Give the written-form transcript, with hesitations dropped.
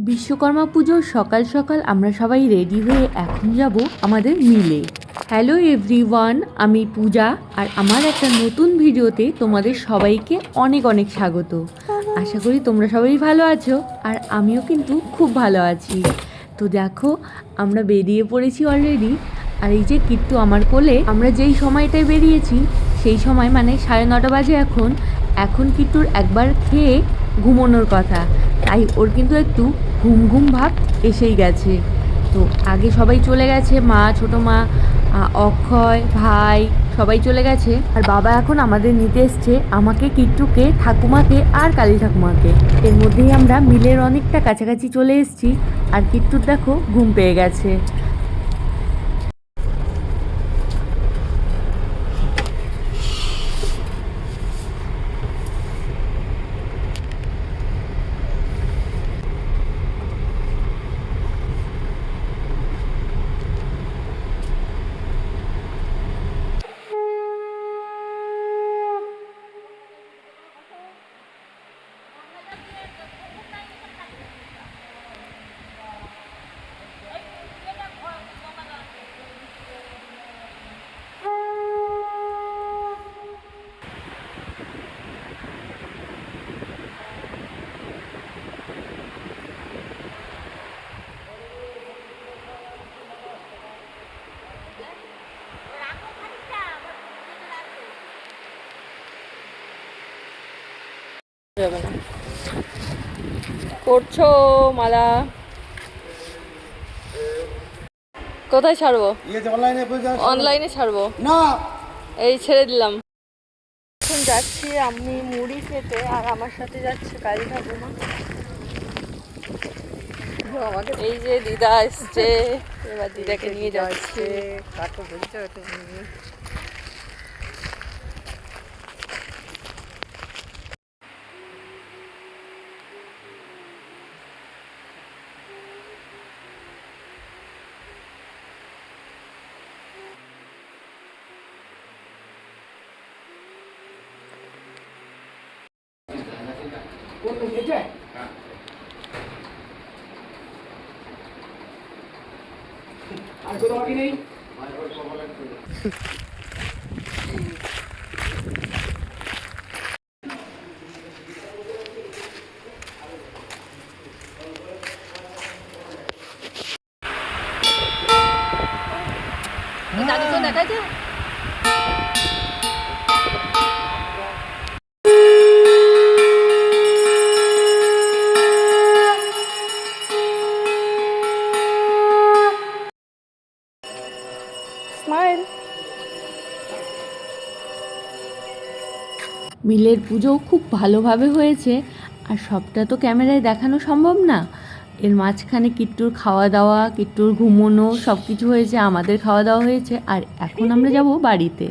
বিশ্বকর্মা পুজোর সকাল সকাল আমরা সবাই রেডি হয়ে এখন যাব আমাদের মিলে। হ্যালো এভরিওয়ান, আমি পূজা আর আমার একটা নতুন ভিডিওতে তোমাদের সবাইকে অনেক অনেক স্বাগত। আশা করি তোমরা সবাই ভালো আছো আর আমিও কিন্তু খুব ভালো আছি। তো দেখো আমরা বেরিয়ে পড়েছি অলরেডি। আর এই যে কিট্টু আমার কোলে, আমরা যেই সময়টায় বেরিয়েছি সেই সময় মানে 9:30 বাজে এখন কিট্টুর একবার খেয়ে ঘুমোনোর কথা, তাই ওর কিন্তু একটু ঘুম ঘুম ভাব এসেই গেছে। তো আগে সবাই চলে গেছে, মা, ছোটো মা, অক্ষয়, ভাই সবাই চলে গেছে। আর বাবা এখন আমাদের নিতে এসছে, আমাকে, কিট্টুকে, ঠাকুমাকে আর কালী ঠাকুমাকে। এর মধ্যেই আমরা মিলের অনেকটা কাছাকাছি চলে এসেছি। আর কিট্টুর দেখো ঘুম পেয়ে গেছে। যাবে না করছো মালা, কোথায় ছাড়বো? অনলাইনে ছাড়বো না, এই ছেড়ে দিলাম। এখন যাচ্ছি আমি মুড়ি খেতে, আর আমার সাথে যাচ্ছে কালী ঠাকুমা। এই যে দিদা এসছে, এবার দিদাকে নিয়ে যাচ্ছে। কাকু বলছো তুমি? আর কোনো বাকি নেই। দাদুকে দেখা যায়। মিলের পুজো খুব ভালোভাবে হয়েছে, আর সবটা তো ক্যামেরায় দেখানো সম্ভব না। এর মাঝখানে কিট্টুর খাওয়া দাওয়া, কিট্টুর ঘুমোনো সব কিছু হয়েছে, আমাদের খাওয়া দাওয়া হয়েছে। আর এখন আমরা যাব বাড়িতে।